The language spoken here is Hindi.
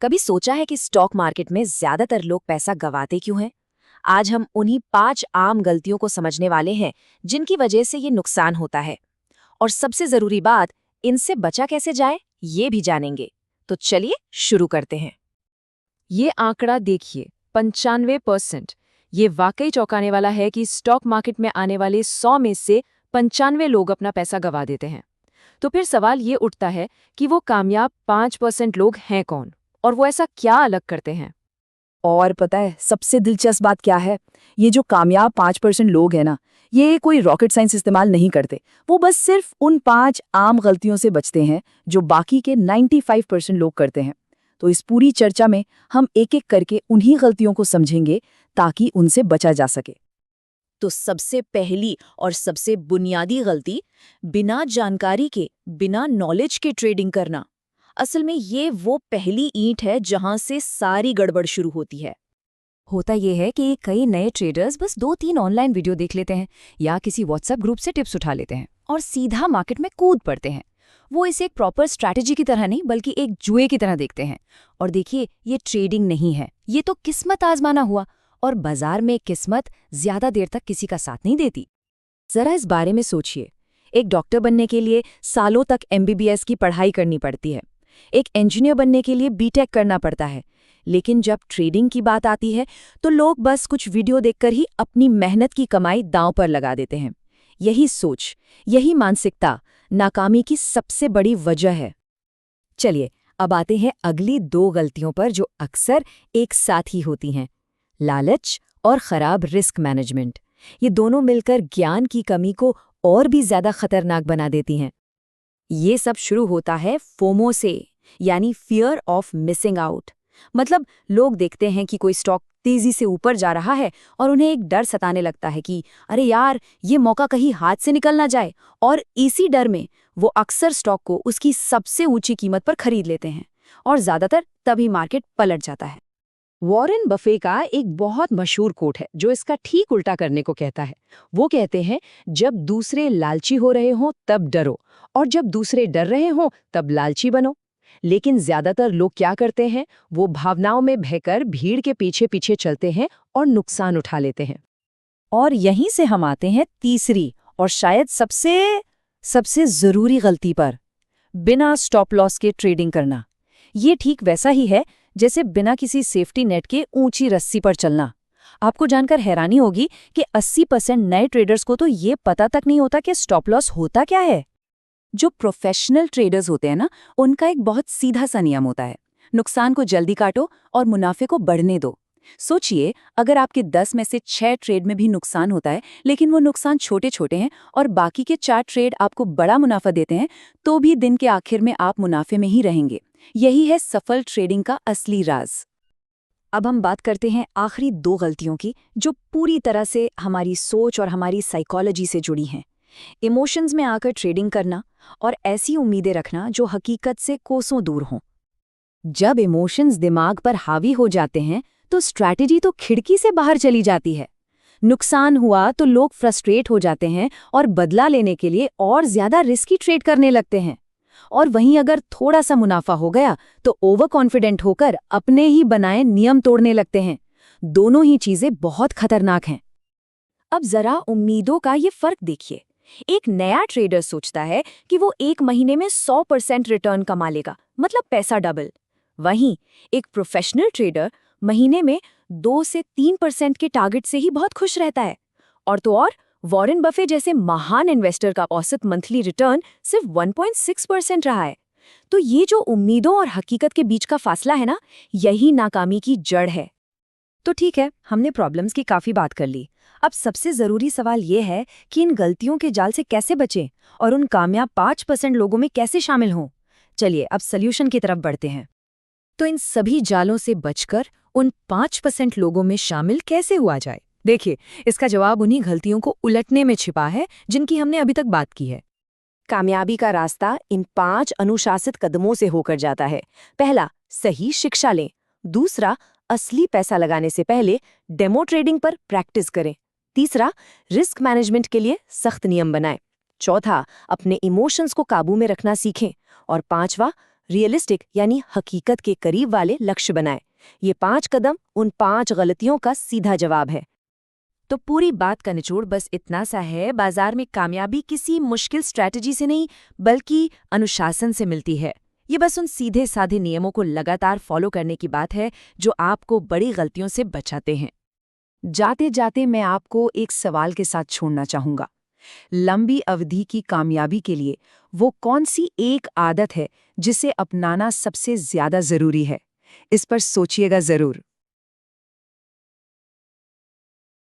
कभी सोचा है कि स्टॉक मार्केट में ज्यादातर लोग पैसा गंवाते क्यों हैं? आज हम उन्हीं 5 आम गलतियों को समझने वाले हैं जिनकी वजह से ये नुकसान होता है। और सबसे जरूरी बात, इनसे बचा कैसे जाए ये भी जानेंगे। तो चलिए शुरू करते हैं। ये आंकड़ा देखिए, 95%। ये वाकई चौंकाने वाला है कि स्टॉक मार्केट में आने वाले 100 में से 95 लोग अपना पैसा गंवा देते हैं। तो फिर सवाल ये उठता है कि वो कामयाब 5% लोग हैं कौन, और वो ऐसा क्या अलग करते हैं। और पता है सबसे दिलचस्प बात क्या है? ये जो कामयाब 5% लोग हैं ना, ये कोई रॉकेट साइंस इस्तेमाल नहीं करते। वो बस सिर्फ उन 5 आम गलतियों से बचते हैं जो बाकी के 95% लोग करते हैं। तो इस पूरी चर्चा में हम एक-एक करके उन्हीं गलतियों को समझेंगे ताकि उनसे बचा जा सके। तो सबसे पहली और सबसे बुनियादी गलती, बिना जानकारी के, बिना नॉलेज के ट्रेडिंग करना। असल में ये वो पहली ईंट है जहां से सारी गड़बड़ शुरू होती है। होता ये है कि कई नए ट्रेडर्स बस 2-3 ऑनलाइन वीडियो देख लेते हैं या किसी व्हाट्सएप ग्रुप से टिप्स उठा लेते हैं और सीधा मार्केट में कूद पड़ते हैं। वो इसे एक प्रॉपर स्ट्रैटेजी की तरह नहीं बल्कि एक जुए की तरह देखते हैं। और देखिए, ये ट्रेडिंग नहीं है, ये तो किस्मत आजमाना हुआ। और बाजार में किस्मत ज्यादा देर तक किसी का साथ नहीं देती। जरा इस बारे में सोचिए। एक डॉक्टर बनने के लिए सालों तक MBBS की पढ़ाई करनी पड़ती है। एक इंजीनियर बनने के लिए बीटेक करना पड़ता है। लेकिन जब ट्रेडिंग की बात आती है तो लोग बस कुछ वीडियो देखकर ही अपनी मेहनत की कमाई दांव पर लगा देते हैं। यही सोच, यही मानसिकता नाकामी की सबसे बड़ी वजह है। चलिए, अब आते हैं अगली 2 गलतियों पर जो अक्सर एक साथ ही होती हैं। लालच और खराब रिस्क मैनेजमेंट। ये दोनों मिलकर ज्ञान की कमी को और भी ज्यादा खतरनाक बना देती हैं। ये सब शुरू होता है फोमो से, यानी फियर ऑफ मिसिंग आउट। मतलब लोग देखते हैं कि कोई स्टॉक तेजी से ऊपर जा रहा है और उन्हें एक डर सताने लगता है कि अरे यार, ये मौका कहीं हाथ से निकल ना जाए, और इसी डर में वो अक्सर स्टॉक को उसकी सबसे ऊंची कीमत पर खरीद लेते हैं और ज्यादातर तभी मार्केट पलट जाता है। वॉरेन बफे का एक बहुत मशहूर कोट है जो इसका ठीक उल्टा करने को कहता है। वो कहते हैं, जब दूसरे लालची हो रहे हों तब डरो, और जब दूसरे डर रहे हों तब लालची बनो। लेकिन ज्यादातर लोग क्या करते हैं, वो भावनाओं में बहकर भीड़ के पीछे पीछे चलते हैं और नुकसान उठा लेते हैं। और यहीं से हम आते हैं तीसरी और शायद सबसे जरूरी गलती पर, बिना स्टॉप लॉस के ट्रेडिंग करना। ये ठीक वैसा ही है जैसे बिना किसी सेफ्टी नेट के ऊंची रस्सी पर चलना। आपको जानकर हैरानी होगी कि 80% नए ट्रेडर्स को तो ये पता तक नहीं होता कि स्टॉप लॉस होता क्या है। जो प्रोफेशनल ट्रेडर्स होते हैं ना, उनका एक बहुत सीधा सा नियम होता है, नुकसान को जल्दी काटो और मुनाफे को बढ़ने दो। सोचिए, अगर आपके 10 में से 6 ट्रेड में भी नुकसान होता है, लेकिन वो नुकसान छोटे छोटे हैं और बाकी के 4 ट्रेड आपको बड़ा मुनाफा देते हैं, तो भी दिन के आखिर में आप मुनाफे में ही रहेंगे। यही है सफल ट्रेडिंग का असली राज। अब हम बात करते हैं आखिरी 2 गलतियों की जो पूरी तरह से हमारी सोच और हमारी साइकोलॉजी से जुड़ी हैं। इमोशंस में आकर ट्रेडिंग करना और ऐसी उम्मीदें रखना जो हकीकत से कोसों दूर हों। जब इमोशंस दिमाग पर हावी हो जाते हैं तो स्ट्रैटेजी तो खिड़की से बाहर चली जाती है। नुकसान हुआ तो लोग फ्रस्ट्रेट हो जाते हैं और बदला लेने के लिए और ज्यादा रिस्की ट्रेड करने लगते हैं। और वहीं अगर थोड़ा सा मुनाफा हो गया तो ओवर कॉन्फिडेंट होकर अपने ही बनाए नियम तोड़ने लगते हैं। दोनों ही चीजें बहुत खतरनाक हैं। अब जरा उम्मीदों का ये फर्क देखिए। एक नया ट्रेडर सोचता है कि वो 1 महीने में 100% रिटर्न कमा लेगा, मतलब पैसा डबल। वहीं एक प्रोफेशनल ट्रेडर महीने में 2 से 3% के टारगेट से ही बहुत खुश रहता है। और तो और वॉरेन बफे जैसे महान इन्वेस्टर का औसत मंथली रिटर्न सिर्फ 1.6% रहा है। तो ये जो उम्मीदों और हकीकत के बीच का फासला है ना, यही नाकामी की जड़ है। तो ठीक है, हमने प्रॉब्लम्स की काफी बात कर ली। अब सबसे जरूरी सवाल ये है कि इन गलतियों के जाल से कैसे बचें और उन कामयाब 5% लोगों में कैसे शामिल हों। चलिए अब सॉल्यूशन की तरफ बढ़ते हैं। तो इन सभी जालों से बचकर उन 5% लोगों में शामिल कैसे हुआ जाए? देखिए, इसका जवाब उन्हीं गलतियों को उलटने में छिपा है जिनकी हमने अभी तक बात की है। कामयाबी का रास्ता इन 5 अनुशासित कदमों से होकर जाता है। पहला, सही शिक्षा लें। दूसरा, असली पैसा लगाने से पहले डेमो ट्रेडिंग पर प्रैक्टिस करें। तीसरा, रिस्क मैनेजमेंट के लिए सख्त नियम बनाएं। चौथा, अपने इमोशंस को काबू में रखना सीखें। और 5वां, रियलिस्टिक यानी हकीकत के करीब वाले लक्ष्य बनाएं। ये 5 कदम उन 5 गलतियों का सीधा जवाब है। तो पूरी बात का निचोड़ बस इतना सा है, बाजार में कामयाबी किसी मुश्किल स्ट्रैटेजी से नहीं बल्कि अनुशासन से मिलती है। ये बस उन सीधे साधे नियमों को लगातार फॉलो करने की बात है जो आपको बड़ी गलतियों से बचाते हैं। जाते जाते मैं आपको एक सवाल के साथ छोड़ना चाहूंगा। लंबी अवधि की कामयाबी के लिए वो कौन सी एक आदत है जिसे अपनाना सबसे ज्यादा जरूरी है? इस पर सोचिएगा जरूर।